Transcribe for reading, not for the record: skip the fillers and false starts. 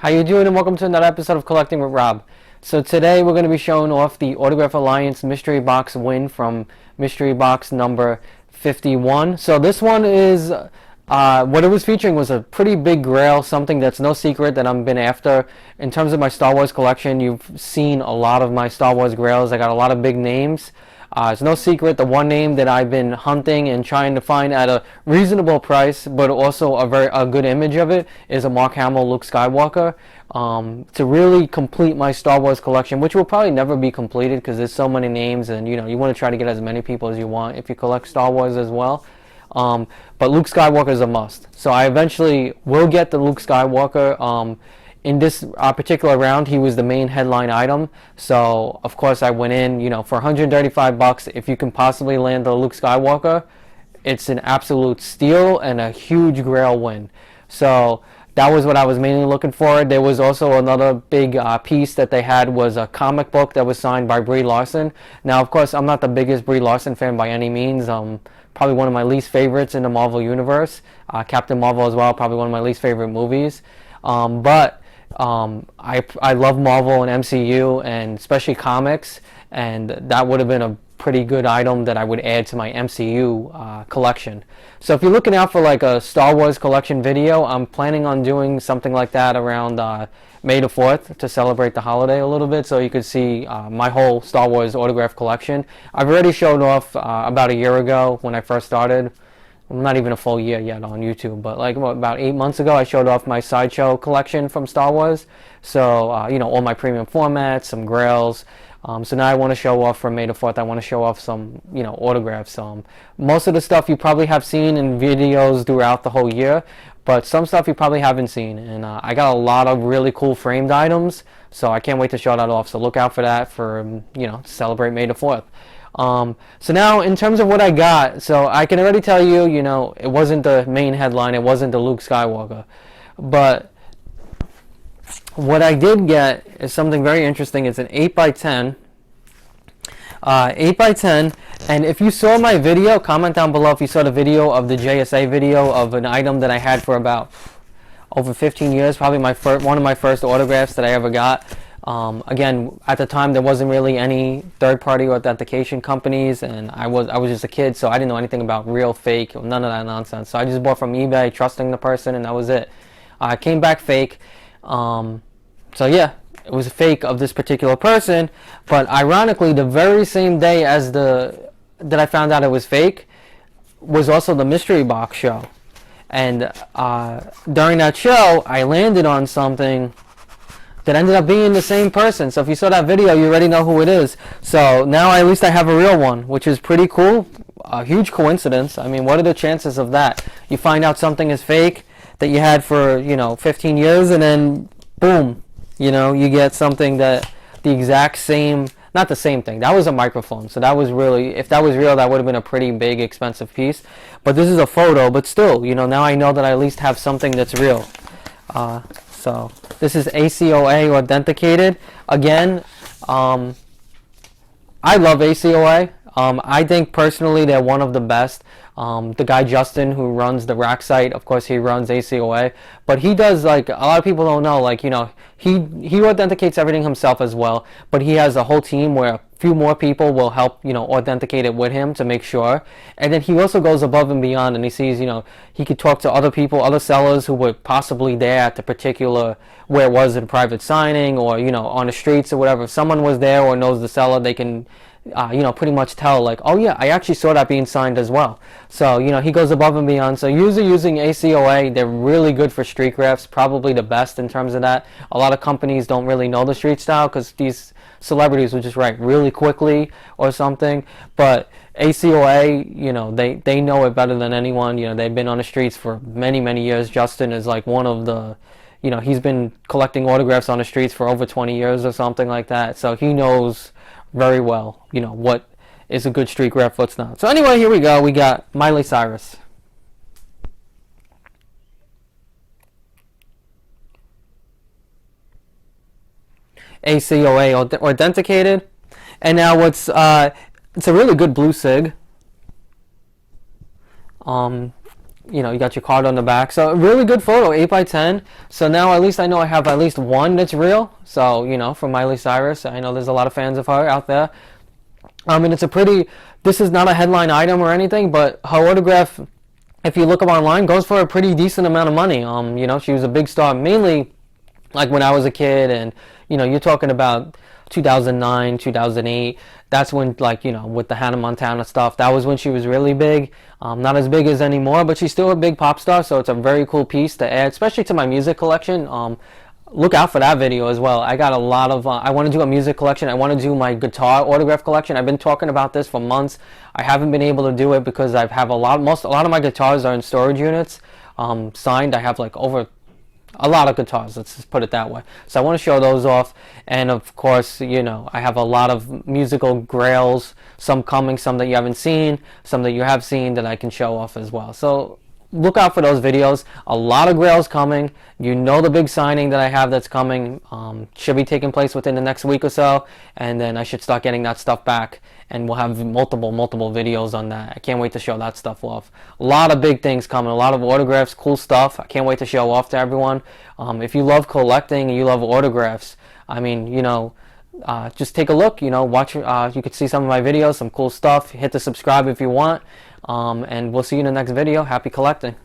How you doing, and welcome to another episode of Collecting with Rob. So today we're going to be showing off the Autograph Alliance Mystery Box win from Mystery Box number 51. So this one is, what it was featuring was a pretty big grail, something that's no secret that I've been after. In terms of my Star Wars collection, you've seen a lot of my Star Wars grails. I got a lot of big names. It's no secret the one name that I've been hunting and trying to find at a reasonable price, but also a good image of it, is a Mark Hamill Luke Skywalker. To really complete my Star Wars collection, which will probably never be completed because there's so many names, and you want to try to get as many people as you want if you collect Star Wars as well. But Luke Skywalker is a must. So I eventually will get the Luke Skywalker. In this particular round, he was the main headline item. So, of course, I went in, for 135 bucks. If you can possibly land the Luke Skywalker, it's an absolute steal and a huge grail win. So, that was what I was mainly looking for. There was also another big piece that they had was a comic book that was signed by Brie Larson. Now, of course, I'm not the biggest Brie Larson fan by any means. Probably one of my least favorites in the Marvel Universe. Captain Marvel as well, probably one of my least favorite movies. But I love Marvel and MCU, and especially comics, and that would have been a pretty good item that I would add to my MCU collection. So if you're looking out for like a Star Wars collection video, I'm planning on doing something like that around May the 4th to celebrate the holiday a little bit, so you could see my whole Star Wars autograph collection. I've already shown off about a year ago when I first started. Not even a full year yet on YouTube, but like about 8 months ago, I showed off my Sideshow collection from Star Wars. So, all my premium formats, some grails. So now I want to show off for May the 4th. I want to show off some, autographs. Most of the stuff you probably have seen in videos throughout the whole year, but some stuff you probably haven't seen. And I got a lot of really cool framed items, so I can't wait to show that off. So look out for that for, to celebrate May the 4th. So now in terms of what I got, so I can already tell you, it wasn't the main headline, it wasn't the Luke Skywalker, but what I did get is something very interesting. It's an 8x10, 8x10, and if you saw my video, comment down below if you saw the video of the JSA video of an item that I had for about over 15 years, probably one of my first autographs that I ever got. Again, at the time there wasn't really any third-party authentication companies, and I was just a kid, so I didn't know anything about real, fake, none of that nonsense. So I just bought from eBay, trusting the person, and that was it. I came back fake. So yeah, it was a fake of this particular person, but ironically, the very same day as that I found out it was fake was also the mystery box show, and during that show, I landed on something that ended up being the same person. So if you saw that video, you already know who it is. So now at least I have a real one, which is pretty cool. A huge coincidence. I mean, what are the chances of that? You find out something is fake that you had for, 15 years, and then boom, you get something that the exact same, not the same thing. That was a microphone. So that was really, if that was real, that would have been a pretty big, expensive piece. But this is a photo, but still, now I know that I at least have something that's real. So this is ACOA authenticated. Again, I love ACOA. I think personally they're one of the best. The guy Justin who runs the rack site, of course he runs ACOA, but he does, like, a lot of people don't know, like, he authenticates everything himself as well, but he has a whole team where a few more people will help, authenticate it with him to make sure. And then he also goes above and beyond, and he sees, he could talk to other people, other sellers who were possibly there at the particular, where it was in private signing, or, on the streets or whatever. If someone was there or knows the seller, they can pretty much tell, like, oh yeah, I actually saw that being signed as well. So, he goes above and beyond. So usually using ACOA, they're really good for street graphs, probably the best in terms of that. A lot of companies don't really know the street style because these celebrities will just write really quickly or something. But ACOA, they know it better than anyone. They've been on the streets for many, many years. Justin is like one of the, he's been collecting autographs on the streets for over 20 years or something like that. So he knows very well, what is a good street graph, what's not. So anyway, here we go. We got Miley Cyrus. ACOA authenticated. And now it's a really good blue sig. you got your card on the back. So a really good photo, 8 by 10. So now at least I know I have at least one that's real. So, from Miley Cyrus. I know there's a lot of fans of her out there. And it's a pretty, this is not a headline item or anything, but her autograph, if you look up online, goes for a pretty decent amount of money. She was a big star, mainly like when I was a kid, and you're talking about 2009, 2008. That's when, like, with the Hannah Montana stuff, that was when she was really big. Not as big as anymore, but she's still a big pop star, so it's a very cool piece to add, especially to my music collection. Look out for that video as well. I got a lot of, I want to do a music collection. I want to do my guitar autograph collection. I've been talking about this for months. I haven't been able to do it because I have a lot of my guitars are in storage units, signed. I have like over a lot of guitars, let's just put it that way. So I want to show those off. And of course, I have a lot of musical grails, some coming, some that you haven't seen, some that you have seen that I can show off as well. So look out for those videos. A lot of grails coming. The big signing that I have that's coming should be taking place within the next week or so, and then I should start getting that stuff back, and we'll have multiple videos on that. I can't wait to show that stuff off. A lot of big things coming, a lot of autographs, cool stuff. I can't wait to show off to everyone. If you love collecting and you love autographs, just take a look, watch, you could see some of my videos, some cool stuff. Hit the subscribe if you want, and we'll see you in the next video. Happy collecting.